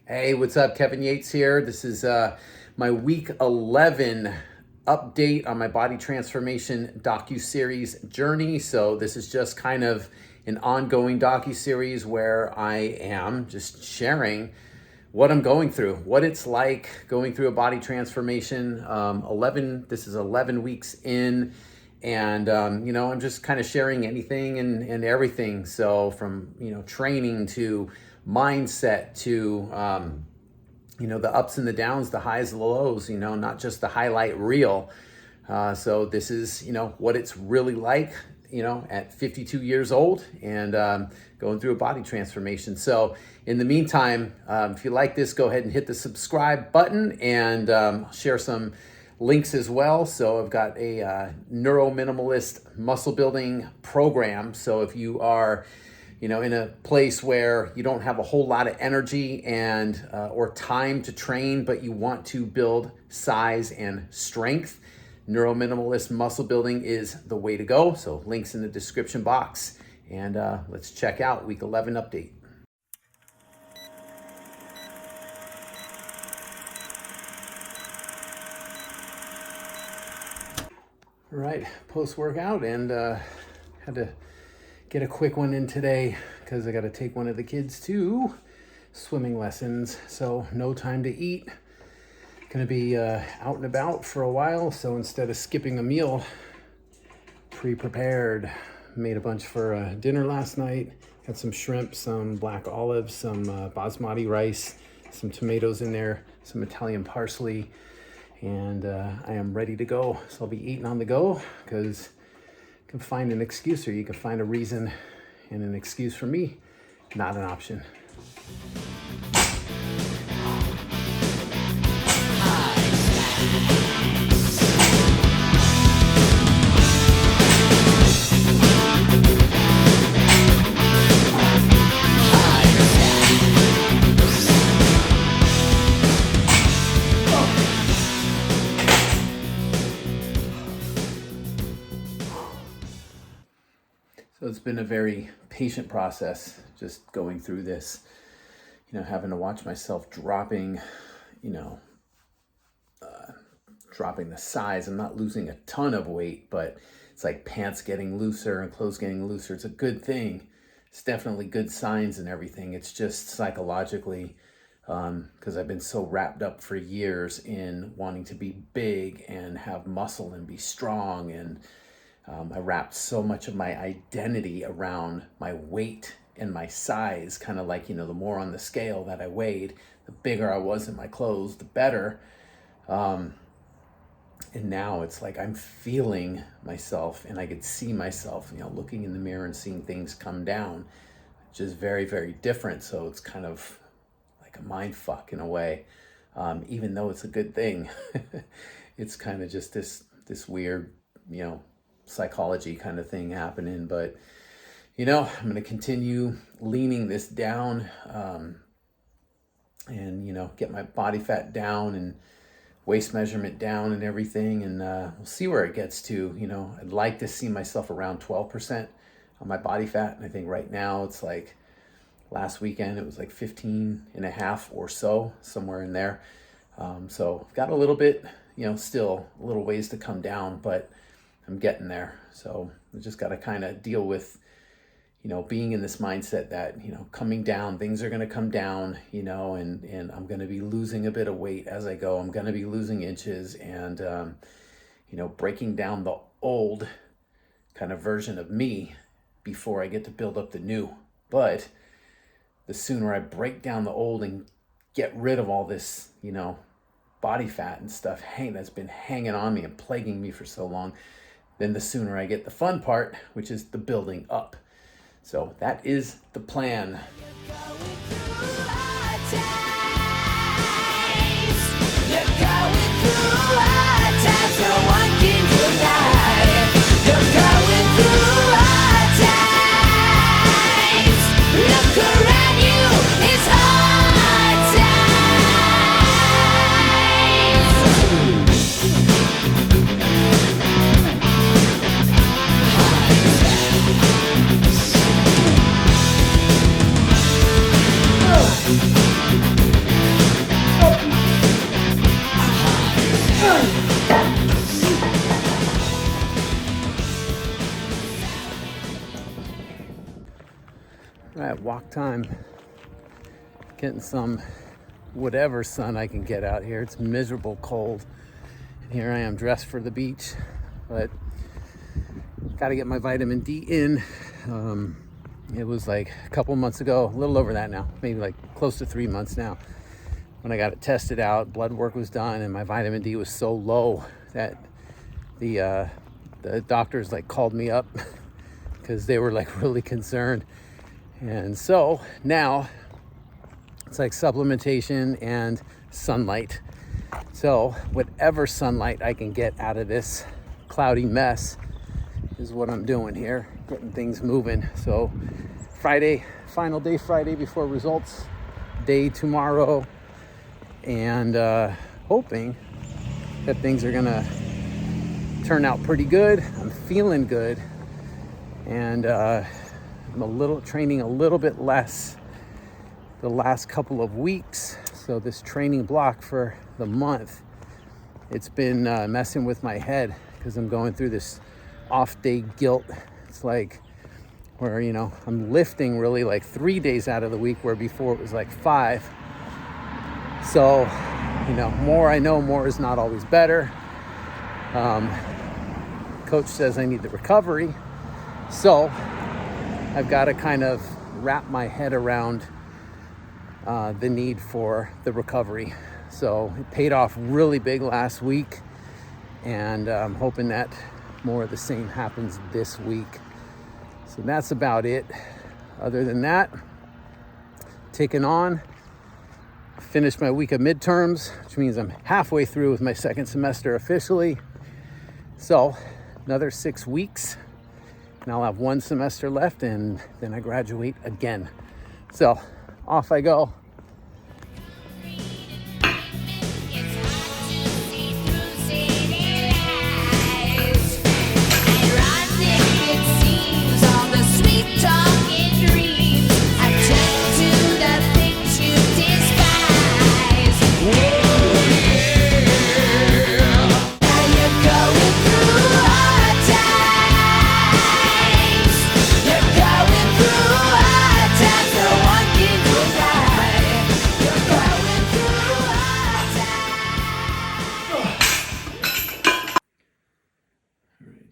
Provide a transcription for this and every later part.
Hey, what's up? Kevin Yates here. This is my week 11 update on my body transformation docuseries journey. So this is just kind of an ongoing docuseries where I am just sharing what I'm going through, what it's like going through a body transformation. This is 11 weeks in, and I'm just kind of sharing anything and everything. So from training to mindset to the ups and the downs, the highs and the lows, not just the highlight reel. So this is what it's really like at 52 years old and going through a body transformation. So in the meantime, if you like this, go ahead and hit the subscribe button, and share some links as well. So I've got a neuro-minimalist muscle building program. So if you are in a place where you don't have a whole lot of energy and or time to train, but you want to build size and strength, neuro-minimalist muscle building is the way to go. So links in the description box, and let's check out week 11 update. All right, post-workout, and had to get a quick one in today because I got to take one of the kids to swimming lessons. So no time to eat. Going to be out and about for a while. So instead of skipping a meal, pre-prepared. Made a bunch for dinner last night. Had some shrimp, some black olives, some basmati rice, some tomatoes in there, some Italian parsley, and I am ready to go. So I'll be eating on the go because you can find an excuse, or you can find a reason, and an excuse for me, not an option. So it's been a very patient process, just going through this, having to watch myself dropping the size. I'm not losing a ton of weight, but it's like pants getting looser and clothes getting looser. It's a good thing. It's definitely good signs and everything. It's just psychologically, because I've been so wrapped up for years in wanting to be big and have muscle and be strong, and I wrapped so much of my identity around my weight and my size, kind of like, the more on the scale that I weighed, the bigger I was in my clothes, the better. And now it's like I'm feeling myself, and I could see myself, looking in the mirror and seeing things come down, which is very, very different. So it's kind of like a mind fuck in a way, even though it's a good thing. It's kind of just this weird, psychology kind of thing happening. But I'm going to continue leaning this down, and get my body fat down and waist measurement down and everything, and we'll see where it gets to. I'd like to see myself around 12% on my body fat, and I think right now it's like, last weekend it was like 15.5 or so, somewhere in there. So I've got a little bit, still a little ways to come down, but I'm getting there. So I just got to kind of deal with, being in this mindset that, coming down, things are going to come down, and I'm going to be losing a bit of weight as I go. I'm going to be losing inches, and, breaking down the old kind of version of me before I get to build up the new. But the sooner I break down the old and get rid of all this, body fat and stuff, that's been hanging on me and plaguing me for so long, then the sooner I get the fun part, which is the building up. So that is the plan. walk time, getting some whatever sun I can get out here. It's miserable cold. And here I am dressed for the beach, but got to get my vitamin D in. It was like a couple months ago, a little over that now, maybe like close to 3 months now, when I got it tested out. Blood work was done, and my vitamin D was so low that the doctors like called me up because they were like really concerned. And so now it's like supplementation and sunlight. So whatever sunlight I can get out of this cloudy mess is what I'm doing here, getting things moving. So Friday, final day Friday before results day tomorrow, and hoping that things are gonna turn out pretty good. I'm feeling good, and I'm training a little bit less the last couple of weeks. So this training block for the month, it's been messing with my head because I'm going through this off day guilt. It's like where, you know, I'm lifting really like 3 days out of the week, where before it was like 5. So, you know, more I know, more is not always better. Coach says I need the recovery. So I've got to kind of wrap my head around the need for the recovery. So it paid off really big last week, and I'm hoping that more of the same happens this week. So that's about it. Other than that, taking on, finished my week of midterms, which means I'm halfway through with my second semester officially. So another 6 weeks, and I'll have 1 semester left, and then I graduate again. So off I go.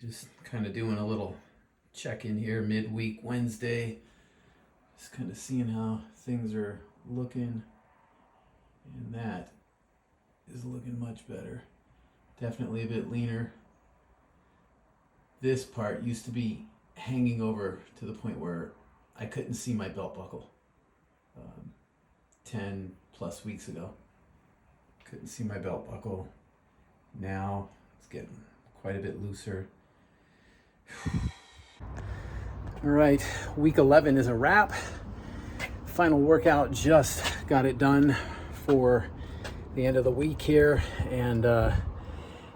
Just kind of doing a little check-in here midweek Wednesday, just kind of seeing how things are looking, and that is looking much better. Definitely a bit leaner. This part used to be hanging over to the point where I couldn't see my belt buckle 10 plus weeks ago. Couldn't see my belt buckle. Now it's getting quite a bit looser. All right, week 11 is a wrap. Final workout, just got it done for the end of the week here, and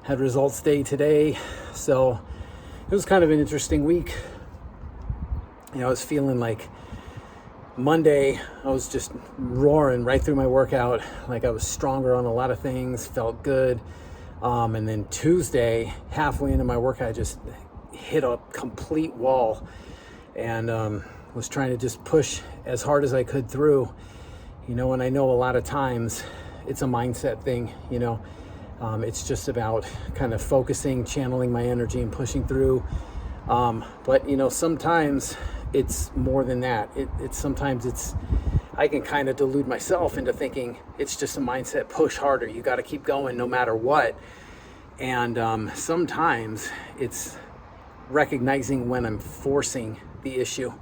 had results day today. So it was kind of an interesting week. You know, I was feeling like Monday, I was just roaring right through my workout. Like I was stronger on a lot of things, felt good. And then Tuesday, halfway into my workout, I just hit a complete wall, and was trying to just push as hard as I could through, you know. And I know a lot of times it's a mindset thing, you know. It's just about kind of focusing, channeling my energy and pushing through. But you know, sometimes it's more than that. Sometimes I can kind of delude myself into thinking it's just a mindset, push harder, you got to keep going no matter what. And sometimes it's recognizing when I'm forcing the issue,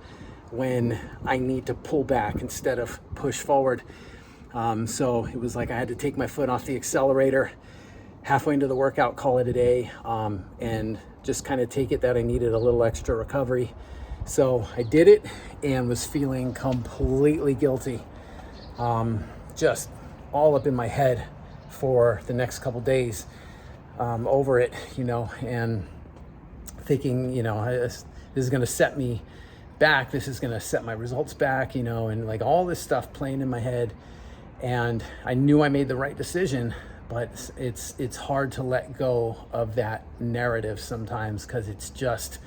when I need to pull back instead of push forward. So it was like I had to take my foot off the accelerator halfway into the workout, call it a day, and just kind of take it that I needed a little extra recovery. So I did it and was feeling completely guilty, just all up in my head for the next couple days over it, you know, and thinking, you know, this is going to set me back. This is going to set my results back, you know, and like all this stuff playing in my head. And I knew I made the right decision, but it's hard to let go of that narrative sometimes, because it's just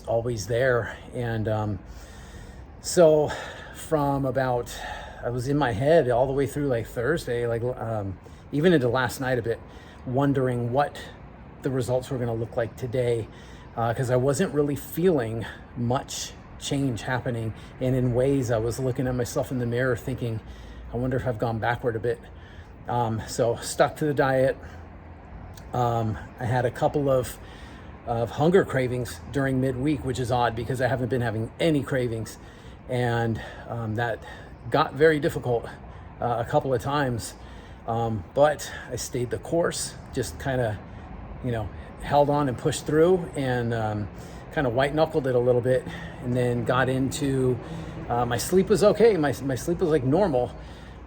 always there. And So from about, I was in my head all the way through like Thursday, even into last night a bit, wondering what the results were going to look like today, because I wasn't really feeling much change happening. And in ways, I was looking at myself in the mirror thinking, I wonder if I've gone backward a bit. So stuck to the diet. I had a couple of hunger cravings during midweek, which is odd because I haven't been having any cravings. And that got very difficult a couple of times. But I stayed the course, just kind of, held on and pushed through, and kind of white knuckled it a little bit, and then got into, my sleep was okay. My sleep was like normal.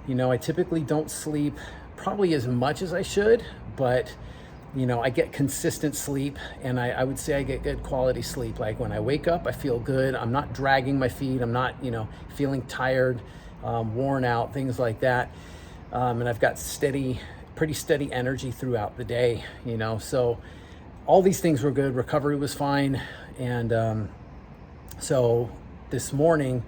I typically don't sleep probably as much as I should, but I get consistent sleep, and I would say I get good quality sleep. Like when I wake up, I feel good. I'm not dragging my feet. I'm not, feeling tired, worn out, things like that. And I've got pretty steady energy throughout the day, so all these things were good. Recovery was fine. And so this morning,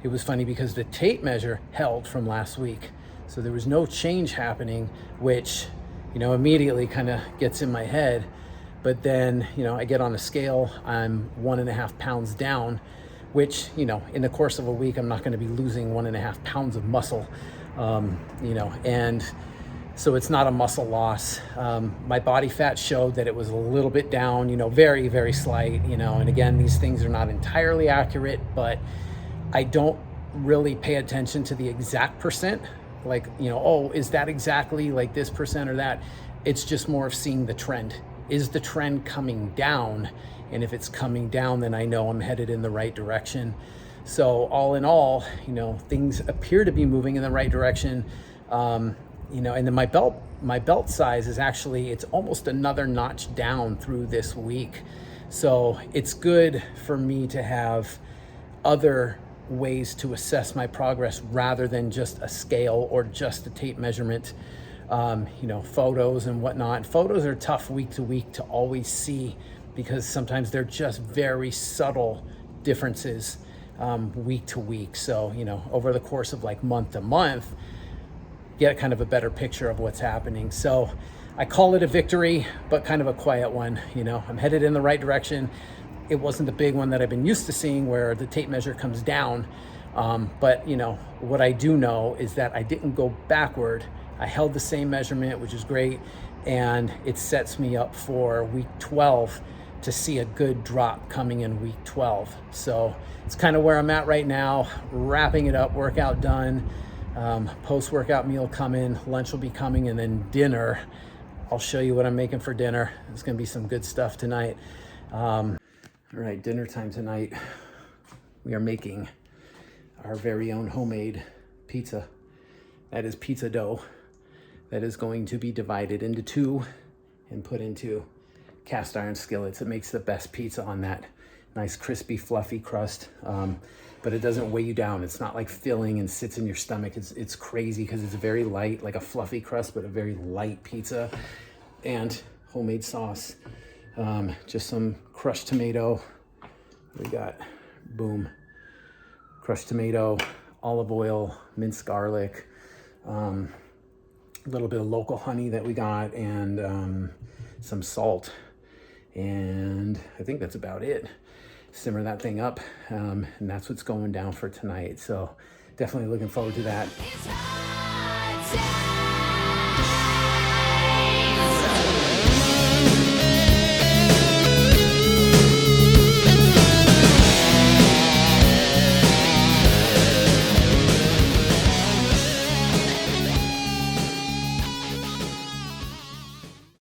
it was funny because the tape measure held from last week. So there was no change happening, which, immediately kind of gets in my head. But then, I get on a scale, I'm 1.5 pounds down, which, in the course of a week, I'm not going to be losing 1.5 pounds of muscle, and so it's not a muscle loss. My body fat showed that it was a little bit down, very, very slight, and again, these things are not entirely accurate, but I don't really pay attention to the exact percent. Like, is that exactly like this percent or that? It's just more of seeing the trend. Is the trend coming down? And if it's coming down, then I know I'm headed in the right direction. So all in all, things appear to be moving in the right direction. And then my belt size is actually, it's almost another notch down through this week. So it's good for me to have other ways to assess my progress rather than just a scale or just a tape measurement. Photos and whatnot. Photos are tough week to week to always see because sometimes they're just very subtle differences week to week. So, over the course of like month to month, get kind of a better picture of what's happening. So I call it a victory, but kind of a quiet one. I'm headed in the right direction. It wasn't the big one that I've been used to seeing where the tape measure comes down. But what I do know is that I didn't go backward. I held the same measurement, which is great. And it sets me up for week 12 to see a good drop coming in week 12. So it's kind of where I'm at right now, wrapping it up, workout done. Post-workout meal coming, lunch will be coming, and then dinner. I'll show you what I'm making for dinner. It's gonna be some good stuff tonight. All right, dinner time tonight. We are making our very own homemade pizza. That is pizza dough that is going to be divided into two and put into cast iron skillets. It makes the best pizza on that nice crispy fluffy crust, but it doesn't weigh you down. It's not like filling and sits in your stomach. It's crazy because it's very light, like a fluffy crust, but a very light pizza. And homemade sauce, just some crushed tomato. We got, boom, crushed tomato, olive oil, minced garlic, a little bit of local honey that we got, and some salt. And I think that's about it. Simmer that thing up, and that's what's going down for tonight. So definitely looking forward to that.